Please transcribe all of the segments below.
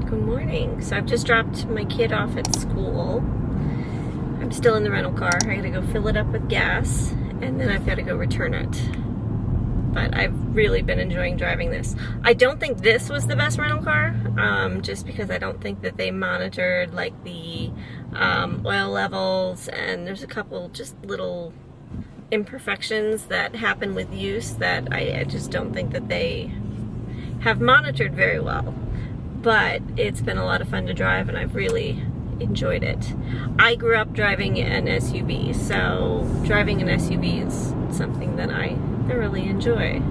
Good morning. So I've just dropped my kid off at school. I'm still in the rental car. I gotta go fill it up with gas and then I've got to go return it. But I've really been enjoying driving this. I don't think this was the best rental car, just because I don't think that they monitored like the oil levels, and there's a couple just little imperfections that happen with use that I just don't think that they have monitored very well. But it's been a lot of fun to drive and I've really enjoyed it. I grew up driving an SUV, so driving an SUV is something that I thoroughly enjoy.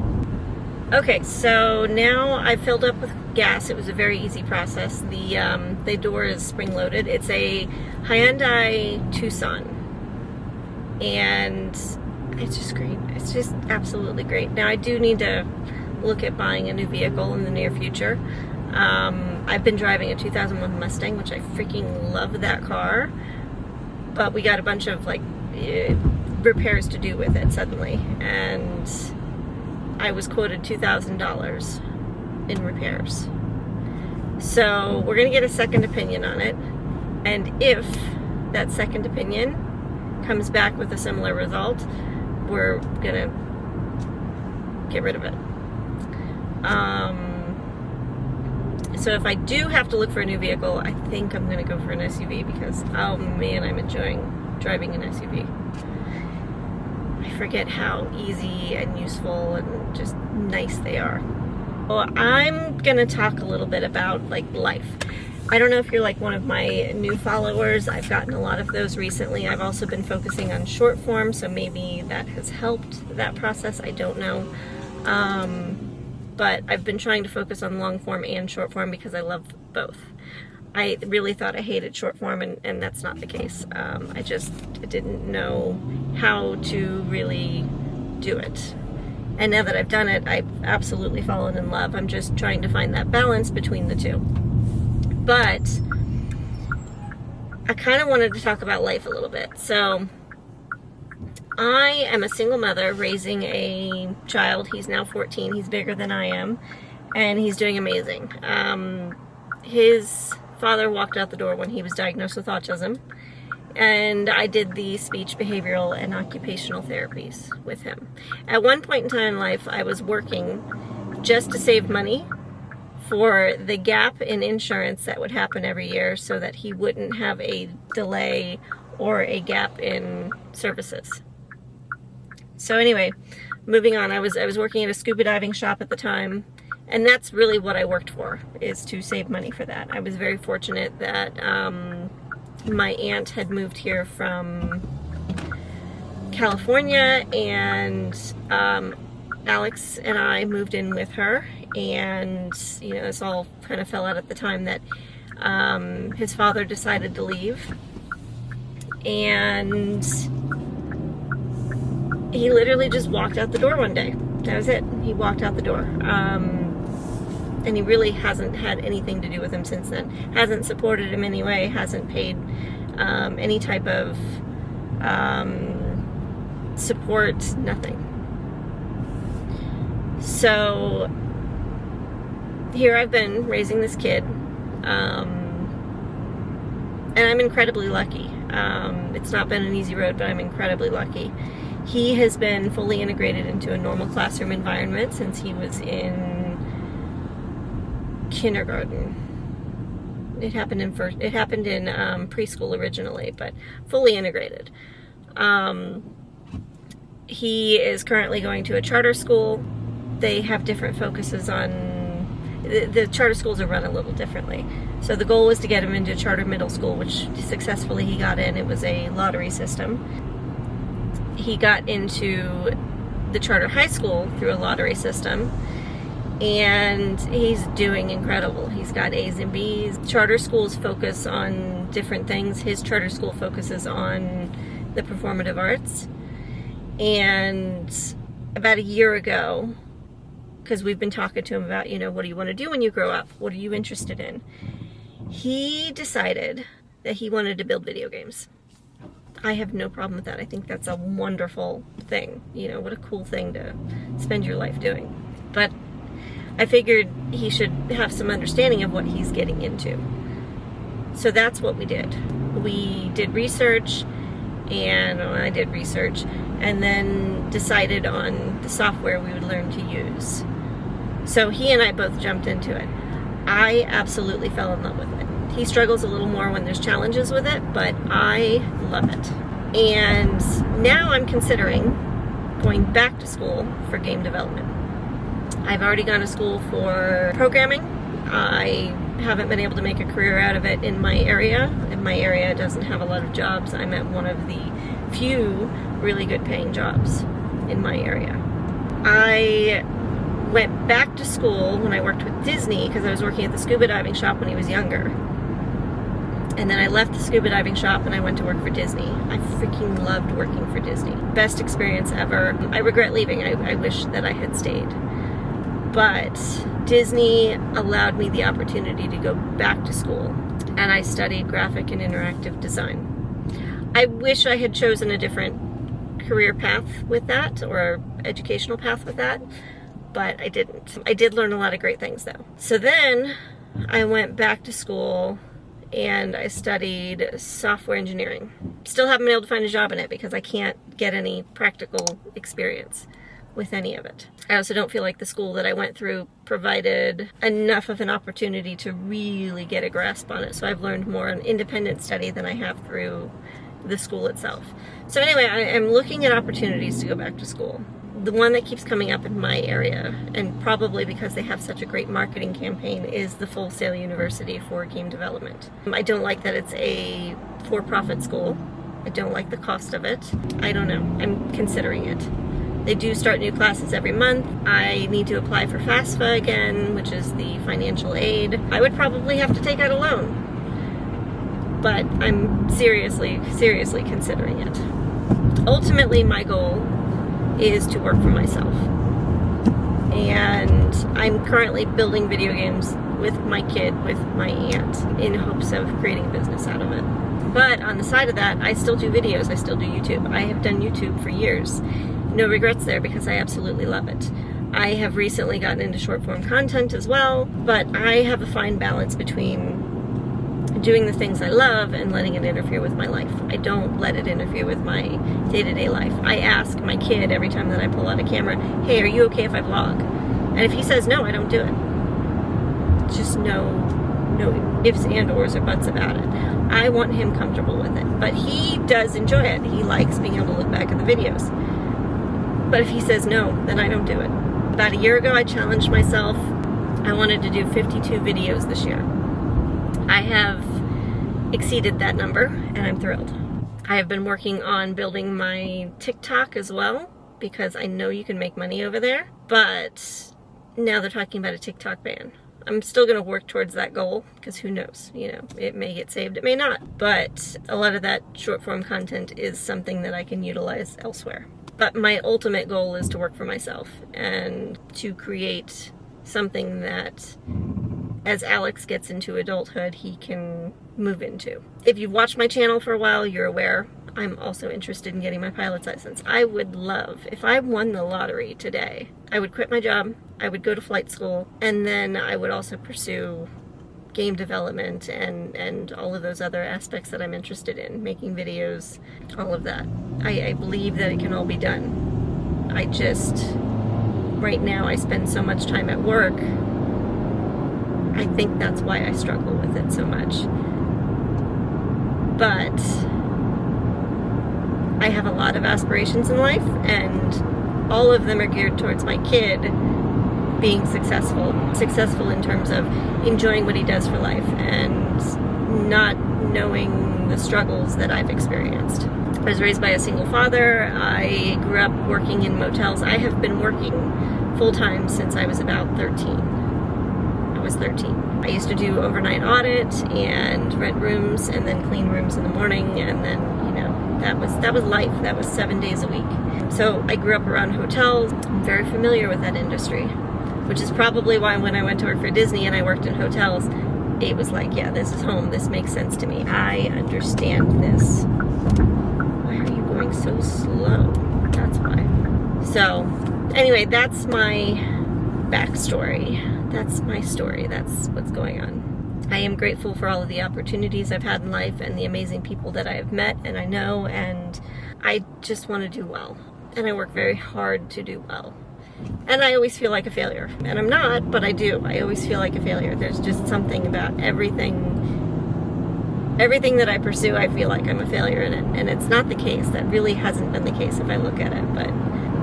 Okay, so now I've filled up with gas. It was a very easy process. The door is spring-loaded. It's a Hyundai Tucson, and it's just great. It's just absolutely great. Now I do need to look at buying a new vehicle in the near future. I've been driving a 2001 Mustang, which I freaking love that car, but we got a bunch of like repairs to do with it suddenly, and I was quoted $2,000 in repairs. So we're gonna get a second opinion on it, and if that second opinion comes back with a similar result, we're gonna get rid of it. So if I do have to look for a new vehicle, I think I'm gonna go for an SUV because, oh man, I'm enjoying driving an SUV. I forget how easy and useful and just nice they are. Well, I'm gonna talk a little bit about like life. I don't know if you're like one of my new followers. I've gotten a lot of those recently. I've also been focusing on short form, so maybe that has helped that process. I don't know. But I've been trying to focus on long form and short form because I love both. I really thought I hated short form, and that's not the case. I just didn't know how to really do it. And now that I've done it, I've absolutely fallen in love. I'm just trying to find that balance between the two. But I kind of wanted to talk about life a little bit. So I am a single mother raising a child. He's now 14. He's bigger than I am, and he's doing amazing. His father walked out the door when he was diagnosed with autism, and I did the speech, behavioral, and occupational therapies with him. At one point in time in life, I was working just to save money for the gap in insurance that would happen every year so that he wouldn't have a delay or a gap in services. So anyway, moving on, I was working at a scuba diving shop at the time, and that's really what I worked for, is to save money for that. I was very fortunate that my aunt had moved here from California, and Alex and I moved in with her, and you know, this all kind of fell out at the time that his father decided to leave, and he literally just walked out the door one day. That was it. He walked out the door. And he really hasn't had anything to do with him since then. Hasn't supported him anyway, hasn't paid any type of support, nothing. So here I've been raising this kid, and I'm incredibly lucky. It's not been an easy road, but I'm incredibly lucky. He has been fully integrated into a normal classroom environment since he was in kindergarten. It happened in preschool originally, but fully integrated. He is currently going to a charter school. They have different focuses on, the charter schools are run a little differently. So the goal was to get him into charter middle school, which successfully he got in. It was a lottery system. He got into the charter high school through a lottery system, and he's doing incredible. He's got A's and B's. Charter schools focus on different things. His charter school focuses on the performative arts. And about a year ago, because we've been talking to him about, you know, what do you want to do when you grow up? What are you interested in? He decided that he wanted to build video games. I have no problem with that. I think that's a wonderful thing. You know, what a cool thing to spend your life doing. But I figured he should have some understanding of what he's getting into. So that's what we did. We did research, and I did research, and then decided on the software we would learn to use. So he and I both jumped into it. I absolutely fell in love with it. He struggles a little more when there's challenges with it, but I love it. And now I'm considering going back to school for game development. I've already gone to school for programming. I haven't been able to make a career out of it in my area. And my area doesn't have a lot of jobs. I'm at one of the few really good paying jobs in my area. I went back to school when I worked with Disney because I was working at the scuba diving shop when he was younger. And then I left the scuba diving shop and I went to work for Disney. I freaking loved working for Disney. Best experience ever. I regret leaving. I wish that I had stayed. But Disney allowed me the opportunity to go back to school, and I studied graphic and interactive design. I wish I had chosen a different career path with that, or educational path with that, but I didn't. I did learn a lot of great things though. So then I went back to school and I studied software engineering. Still haven't been able to find a job in it because I can't get any practical experience with any of it. I also don't feel like the school that I went through provided enough of an opportunity to really get a grasp on it. So I've learned more on independent study than I have through the school itself. So anyway, I'm looking at opportunities to go back to school. The one that keeps coming up in my area, and probably because they have such a great marketing campaign, is the Full Sail University for game development. I don't like that it's a for-profit school. I don't like the cost of it. I don't know. I'm considering it. They do start new classes every month. I need to apply for FAFSA again, which is the financial aid. I would probably have to take out a loan, but I'm seriously considering it. Ultimately, my goal is to work for myself. And I'm currently building video games with my kid, with my aunt, in hopes of creating a business out of it. But on the side of that, I still do videos, I still do YouTube. I have done YouTube for years. No regrets there because I absolutely love it. I have recently gotten into short form content as well, but I have a fine balance between doing the things I love and letting it interfere with my life. I don't let it interfere with my day-to-day life. I ask my kid every time that I pull out a camera, hey, are you okay if I vlog? And if he says no, I don't do it. Just no ifs and ors or buts about it. I want him comfortable with it, but he does enjoy it. He likes being able to look back at the videos. But if he says no, then I don't do it. About a year ago, I challenged myself. I wanted to do 52 videos this year. I have exceeded that number, and I'm thrilled. I have been working on building my TikTok as well, because I know you can make money over there. But now they're talking about a TikTok ban. I'm still going to work towards that goal, because who knows, you know, it may get saved, it may not. But a lot of that short form content is something that I can utilize elsewhere. But my ultimate goal is to work for myself and to create something that, as Alex gets into adulthood, he can move into. If you've watched my channel for a while, you're aware I'm also interested in getting my pilot's license. I would love, if I won the lottery today, I would quit my job, I would go to flight school, and then I would also pursue game development and all of those other aspects that I'm interested in, making videos, all of that. I believe that it can all be done. I just, right now I spend so much time at work. I think that's why I struggle with it so much. But I have a lot of aspirations in life, and all of them are geared towards my kid being successful in terms of enjoying what he does for life and not knowing the struggles that I've experienced. I was raised by a single father. I grew up working in motels. I have been working full-time since I was about 13. I was 13. I used to do overnight audit and rent rooms and then clean rooms in the morning, and then, you know, that was life. That was 7 days a week. So I grew up around hotels. I'm very familiar with that industry, which is probably why when I went to work for Disney and I worked in hotels, it was like, yeah, this is home. This makes sense to me. I understand this. Why are you going so slow? That's why. So anyway, that's my backstory. That's my story. That's what's going on. I am grateful for all of the opportunities I've had in life and the amazing people that I have met and I know, and I just want to do well. And I work very hard to do well. And I always feel like a failure. And I'm not, but I do. I always feel like a failure. There's just something about everything that I pursue, I feel like I'm a failure in it. And it's not the case. That really hasn't been the case if I look at it. But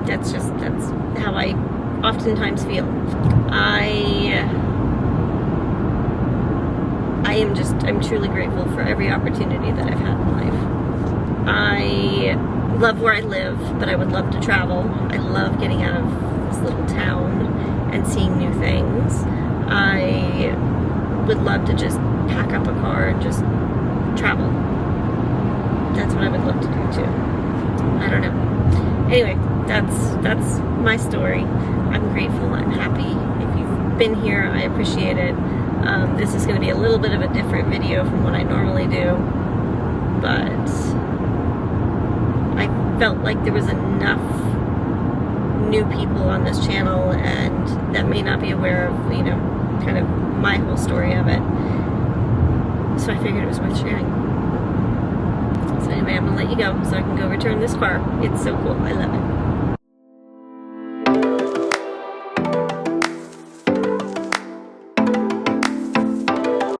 that's how I oftentimes feel. I'm truly grateful for every opportunity that I've had in life. I love where I live, but I would love to travel. I love getting out of this little town and seeing new things. I would love to just pack up a car and just travel. That's what I would love to do too. I don't know. Anyway, that's my story. I'm grateful. I'm happy. If you've been here, I appreciate it. This is going to be a little bit of a different video from what I normally do, but I felt like there was enough new people on this channel and that may not be aware of, you know, kind of my whole story of it. So I figured it was worth sharing. So anyway, I'm going to let you go so I can go return this car. It's so cool. I love it.